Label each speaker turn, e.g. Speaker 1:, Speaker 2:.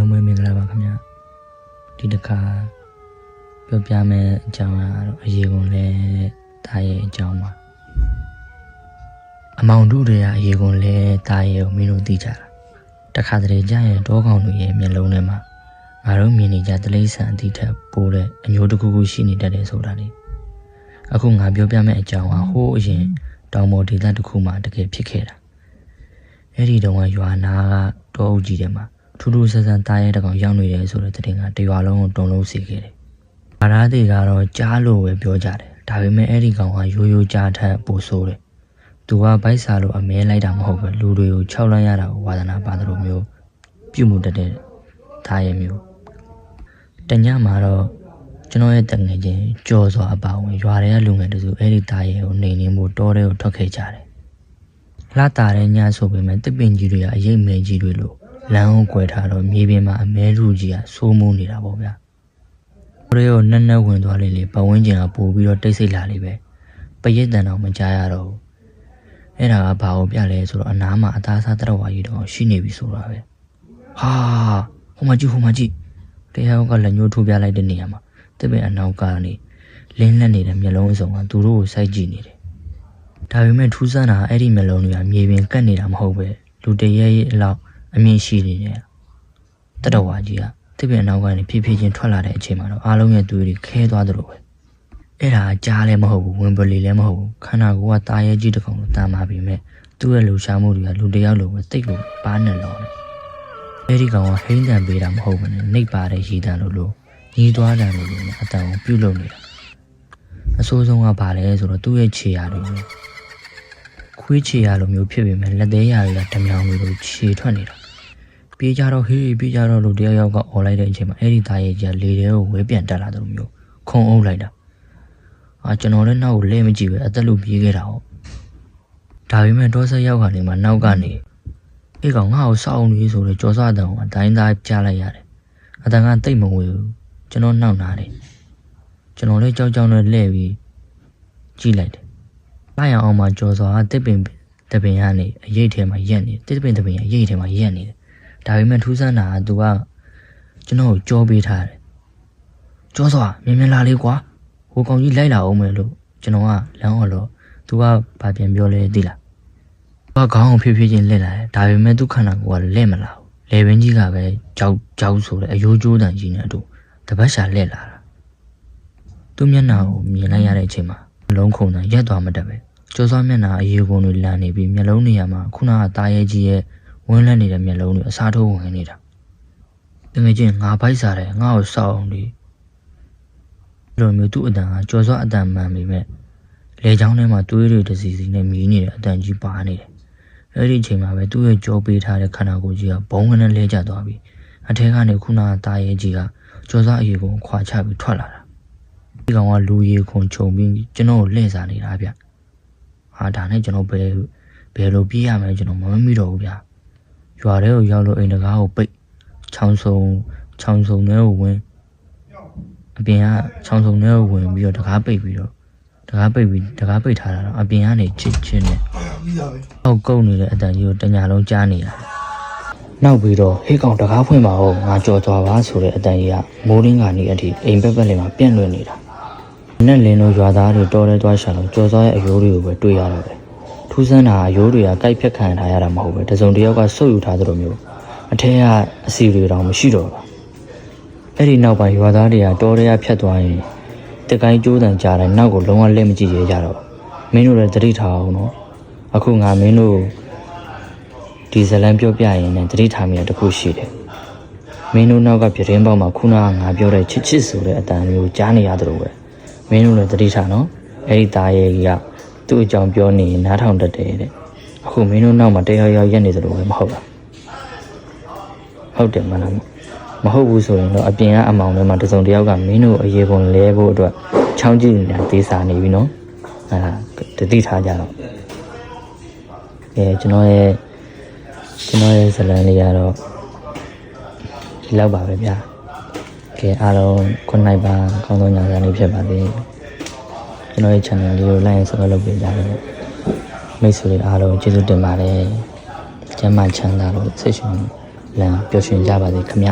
Speaker 1: မွေးမင်္ဂလာပါခင်ဗျာဒီတစ်ခါပြောပြမယ်အကြောင်းကတော့အရေးကုန်လဲတာရဲ့အကြောင်းပါအမောင်တို့တွေကအရေးကုန်လဲတာရဲ့ကိုမင်းတို့သိကြတာတခါတည်းကြာရင်တောကောင်တွေရဲ့မျက်လုံးထဲမှာငါတို့မြင်နေကြတလိษံအတိထက်ပိုးတဲ့အမျိုးတစ်ခုခုရှိနေတတ်တယ်ဆိုတာလေအခုငါပြောပြမယ့်အကြောင်းကဟိုးအရင်တောင်ပေါ်ဒေသတစ်ခုမှာတကယ်ဖြစ်ခဲ့တာအဲ့ဒီတုန်းကရွာနာကတောအုပ်ကြီးထဲမှာထူးထူးဆန်းဆန်းတာရဲ့တကောင်ရောက်နေတယ်ဆိုတဲ့တဲ့ကတရွာလုံးကိုတုံလုံးစီခဲ့တယ်။ဘာသာတွေကတော့ကြားလို့ပဲပြောကြတယ်။ဒါပေမဲ့အဲ့ဒီကောင်ကရိုးရိုးကြားထက်ပိုဆိုးတယ်။သူကဗိုက်စာလို့အမဲလိုက်တာမဟုတ်ပဲလူတွေကိုခြောက်လန့်ရတာကိုဝါသနာပါသလိုမျိုးပြုမှုတတ်တဲ့သားရဲ့မျိုး။တညမှာတော့ကျွန်တော်ရဲ့တငယ်ချင်းကြော်စွာအပါဝင်ရွာထဲကလူငယ်တစုအဲ့ဒီသားရဲ့ကိုနေမှုတောထဲကိုထွက်ခဲ့ကြတယ်။လှတာတဲ့ညဆိုပေမဲ့တစ်ပင်ကြီးတွေကအရိပ်မဲကြီးတွေလို့လမ်းကိုကွယ်ထားတော့မြေပြင်မှာအမဲလူကြီးကစိုးမိုးနေတာပေါ့ဗျာ။ဘရိုနက်နက်ဝင်သွားလေပတ်ဝန်းကျင်ကပို့ပြီးတော့တိတ်ဆိတ်လာလေပဲ။ပရိတ်တန်တော့မကြားရတော့ဘူး။အဲ့ဒါကဘာကိုပြလဲဆိုတော့အနားမှာအသားစားတရဝါကြီးတော့ရှိနေပြီဆိုတာပဲ။ဟာဟိုမှာကြည့်တရားကလက်ညှိုးထိုးပြလိုက်တဲ့နေရာမှာတစ်ပင်အနောက်ကနေလင်းလက်နေတဲ့မျက်လုံးအစုံကသူတို့ကိုစိုက်ကြည့်နေတယ်။ဒါပေမဲ့ထူးဆန်းတာအဲ့ဒီမျက်လုံးတွေကမြေပြင်ကတ်နေတာမဟုတ်ပဲလူတရဲရဲ့အလောက်အမြင့်ရှိနေတယ်တတဝါကြီးကတစ်ပင်နောက်ကနေဖြည်းဖြည်းချင်းထွက်လာတဲ့အချိန်မှာတော့အားလုံးရဲ့သွေးတွေခဲသွားသလိုပဲအဲ့ဒါကြားလည်းမဟုတ်ဘူးဝင်ပလီလည်းမဟုတ်ဘူးခန္ဓာကိုယ်ကတာရဲကြီးတစ်ကောင်လို့တာမာပြီမဲ့သူ့ရဲ့လှူရှားမှုတွေကလူတယောက်လိုပဲတိတ်လို့ပါနေလောတယ်အဲ့ဒီကောင်ကဟိန်းတန်ပေးတာမဟုတ်ဘူးနဲ့နှိပ်ပါတဲ့ရည်တန်လို့ညီးသွားတယ်လို့အတန်ကိုပြုတ်လုပ်နေတာအဆိုးဆုံးကဘာလဲဆိုတော့သူ့ရဲ့ခြေရာတွေခွေးခြေရာလိုမျိုးဖြစ်ပေမဲ့လက်သေးရာတွေကဓမြောင်လိုခြေထွက်နေတာပြေးကြတော့လို့တယောက်ကអော်လိုက်တဲ့အချိန်မှာအဲ့ဒီသားရဲ့ကြီးလေတွေကိုဝဲပြန်တက်လာတယ်လို့မျိုးခုံအုပ်လိုက်တာကျွန်တော်လည်းနောက်ကိုလဲမကြည့်ပဲအသက်လို့ပြေးခဲ့တာဟုတ်ဒါပေမဲ့တောဆက်ရောက်ကနေမှနောက်ကနေအေးကောင်ငါ့ကိုစောင်းနေဆိုတော့ကြော်စတဲ့ကောင်အတိုင်းသားကြားလိုက်ရတယ်အတန်ကတိတ်မဝေဘူးကျွန်တော်နှောက်နာတယ်ကျွန်တော်လည်းကြောက်နဲ့လှဲ့ပြီးကြည့်လိုက်တယ်လိုက်အောင်မှကြော်စွာတစ်ပင်ကနေအရိတ်ထဲမှာရက်နေတစ်ပင်ကအရိတ်ထဲမှာရက်နေတယ်ဒါပေမဲ့ထူးဆန်းတာကသူကကျွန်တော်ကိုကြောပေးထားတယ်ကြောစွာမြင်လာလေးကွာဟိုကောင်ကြီးလိုက်လာအောင်မယ်လို့ကျွန်တော်ကလမ်းအော်လို့သူကဗာပြန်ပြောလဲသိလားသူကခေါင်းကိုဖြည်းဖြည်းချင်းလက်လာတယ်ဒါပေမဲ့သူခန္ဓာကိုယ်ကလက်မလာဘူးလေပင်ကြီးကပဲကြောက်ဆိုတဲ့အယိုးကျိုးတန်ကြီးနဲ့အတူတပတ်ရှာလက်လာတာသူမျက်နှာကိုမြင်လိုက်ရတဲ့အချိန်မှာလုံးခုန်တာရက်သွားမတတ်ပဲကျော်စောမျက်နှာအရေကုန်တွေလန်နေပြီးမျက်လုံးနေရာမှာခုနကတာရဲကြီးရဲ့ဝင်းလက်နေတဲ့မျက်လုံးတွေအစားထိုးဝင်နေတာတကယ်ချင်းငါဗိုက်စားတယ်ငါ့ကိုစောက်အောင်ဒီလိုမျိုးသူ့အတန်ကကျော်စောအတန်မှန်ပေမဲ့လေချောင်းထဲမှာသွေးတွေတစီစီနဲ့မြည်နေတဲ့အတန်ကြီးပါနေတယ်အဲ့ဒီအချိန်မှာပဲသူ့ရဲ့ကြောပေးထားတဲ့ခန္ဓာကိုယ်ကြီးကဘုံကနဲ့လဲကျသွားပြီးအထဲကနေခုနကတာရဲကြီးကကျော်စောအရေကုန်ခွာချပြီးထွက်လာတာဒီကောင်ကလူရေခုန်ခြုံပြီးကျွန်တော်ကိုလှည့်စားနေတာဗျဒါနဲ့ကျွန်တော်ဘယ်လိုပြေးရမလဲကျွန်တော်မမိတော့ဘူးဗျာရွာထဲကိုရောက်လို့အိမ်တကားကိုပိတ်ချောင်းစုံထဲကိုဝင်အပြင်ကချောင်းစုံထဲကိုဝင်ပြီးတော့တကားပိတ်ထားတာတော့အပြင်ကနေချစ်ချင်းနဲ့အောက်ကုတ်နေတဲ့အတန်ကြီးကိုတညာလုံးကြားနေတာနောက်ပြီးတော့ဟေးကောင်တကားဖွင့်ပါဦးငါကြော်သွားပါဆိုတဲ့အတန်ကြီးကမိုးရင်းကနေအထိအိမ်ပက်လေးမှာပြန့်လွင့်နေတာနဲ့လင်းလို့ရွာသားတွေတော်ရဲသွားရှာလို့ကြော်စောရဲ့အယိုးတွေကိုပဲတွေ့ရတော့တယ်ထူးဆန်းတာအယိုးတွေကကိုက်ဖြတ်ခံထားရတာမဟုတ်ပဲတစုံတစ်ယောက်ကဆုပ်ယူထားသလိုမျိုးအထက်ကအစီတွေတောင်မရှိတော့ဘူးအဲ့ဒီနောက်ပိုင်းရွာသားတွေကတော်ရဲဖြတ်သွားရင်တကိုင်းကျိုးတန်ကြားတိုင်းနောက်ကိုလုံးဝလက်မကြည့်ရကြတော့မင်းတို့လည်းသတိထားအောင်နော်အခုငါမင်းတို့ဒီဇလန်ပြောပြရင်လည်းသတိထားမိတာတခုရှိတယ်မင်းတို့နောက်ကပြတင်းပေါက်မှာခုနကငါပြောတဲ့ချစ်ဆိုတဲ့အတန်မျိုးကြားနေရတယ်လို့ပဲမင်းတို့လည်းသတိထားနော်အဲ့ဒီသားရဲ့ကြီးကသူ့အကြောင်းပြောနေနားထောင်တတ်တယ်တဲ့အခုမင်းတို့နောက်မှာတယောက်ရက်နေသလိုပဲမဟုတ်လားဟုတ်တယ်မလားမဟုတ်ဘူးဆိုရင်တော့အပြင်ကအမောင်ထဲမှာတစုံတစ်ယောက်ကမင်းတို့အရေးကုန်လဲဖို့အတွက်ချောင်းကြည့်နေတာသေးစားနေပြီနော်တတိထားကြတော့ကျွန်တော်ရဲ့ဇလန်လေးကတော့ဒီလောက်ပါပဲဗျာအားလုံးခုနိုင်ပါကောင်းသောညစာလေးဖြစ်ပါသေးကျွန်တော်ရဲ့ channel လေးကို like ဆက်လုပ်ပေးကြတယ်မိတ်ဆွေတွေအားလုံးကျေးဇူးတင်ပါတယ်ကျမ်းမာချမ်းသာလို့စိတ်ရှင်လမ်းပျော်ရွှင်ကြပါစေခင်ဗျ